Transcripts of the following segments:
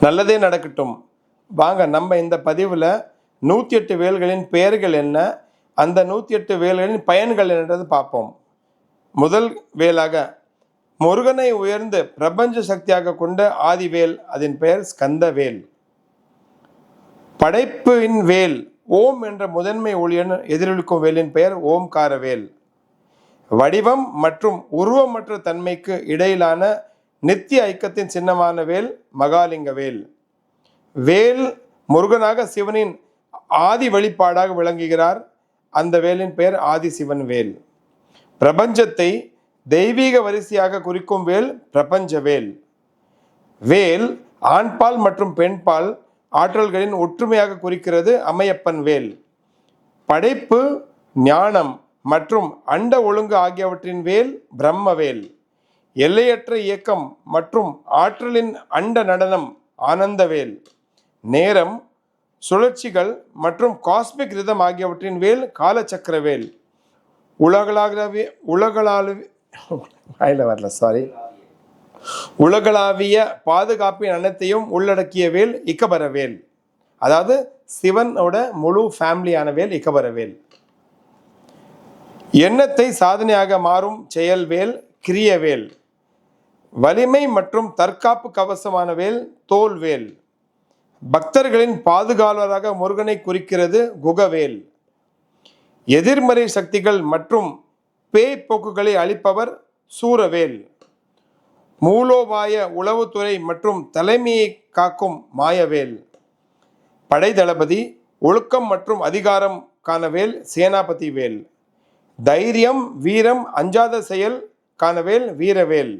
நல்லதே நடக்கட்டும். வாங்க நம்ம இந்த பதிவில் 108 வேல்களின் பெயர்கள் என்ன, அந்த 108 வேல்களின் பயன்கள் என்னன்றது பார்ப்போம். முதல் வேலாக முருகனை உயர்ந்து பிரபஞ்ச சக்தியாக கொண்ட ஆதிவேல், அதன் பெயர் ஸ்கந்தவேல். படைப்பின் வேல் ஓம் என்ற முதன்மை ஒளியுடன் எதிரொலிக்கும் வேலின் பெயர் ஓம்காரவேல். வடிவம் மற்றும் உருவமற்ற தன்மைக்கு இடையிலான நித்திய ஐக்கியத்தின் சின்னமான வேல் மகாலிங்க வேல். வேல் முருகனாக சிவனின் ஆதி வெளிப்பாடாக விளங்குகிறார். அந்த வேலின் பெயர் ஆதிசிவன் வேல். பிரபஞ்சத்தை தெய்வீக வரிசையாக குறிக்கும் வேல் பிரபஞ்ச வேல். வேல் ஆண்பால் மற்றும் பெண்பால் ஆற்றல்களின் ஒற்றுமையாக குறிக்கிறது அம்மையப்பன் வேல். படைப்பு, ஞானம் மற்றும் அண்ட ஒழுங்கு ஆகியவற்றின் வேல் பிரம்மவேல். எல்லையற்ற இயக்கம் மற்றும் ஆற்றலின் அண்ட நடனம் ஆனந்தவேல். நேரம், சுழற்சிகள் மற்றும் காஸ்மிக் ரிதம் ஆகியவற்றின் வேல் காலச்சக்கரவேல். உலகளாவிய பாதுகாப்பின் அனைத்தையும் உள்ளடக்கிய வேல் இக்கபரவேல். அதாவது சிவனோட முழு ஃபேமிலியான வேல் இக்கபரவேல். எண்ணத்தை சாதனையாக மாறும் செயல்வேல் கிரியவேல். வலிமை மற்றும் தற்காப்பு கவசமான வேல் தோல்வேல். பக்தர்களின் பாதுகாவலராக முருகனை குறிக்கிறது குகவேல். எதிர்மறை சக்திகள் மற்றும் பேய் போக்குகளை அளிப்பவர் சூரவேல். மூலோபாய உளவுத்துறை மற்றும் தலைமையை காக்கும் மாயவேல். படை தளபதி, ஒழுக்கம் மற்றும் அதிகாரம் காணவேல் சேனாபதி வேல். தைரியம், வீரம், அஞ்சாத செயல் காணவேல் வீரவேல்.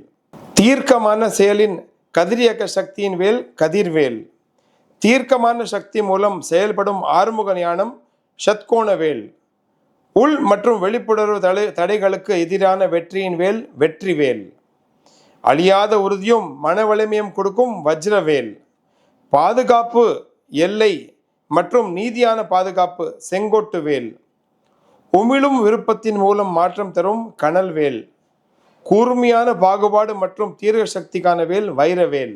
தீர்க்கமான செயலின் கதிரியக்க சக்தியின் வேல் கதிர்வேல். தீர்க்கமான சக்தி மூலம் செயல்படும் ஆறுமுக ஞானம் ஷத்கோணவேல். உள் மற்றும் வெளிப்புணர்வு தடைகளுக்கு எதிரான வெற்றியின் வேல் வெற்றிவேல். அழியாத உறுதியும் மன வலிமையும் கொடுக்கும் வஜ்ரவேல். பாதுகாப்பு, எல்லை மற்றும் நீதியான பாதுகாப்பு செங்கோட்டு வேல். உமிழும் விருப்பத்தின் மூலம் மாற்றம் தரும் கனல்வேல். கூர்மையான பாகுபாடு மற்றும் தீர்க்க சக்திக்கான வேல் வைரவேல்.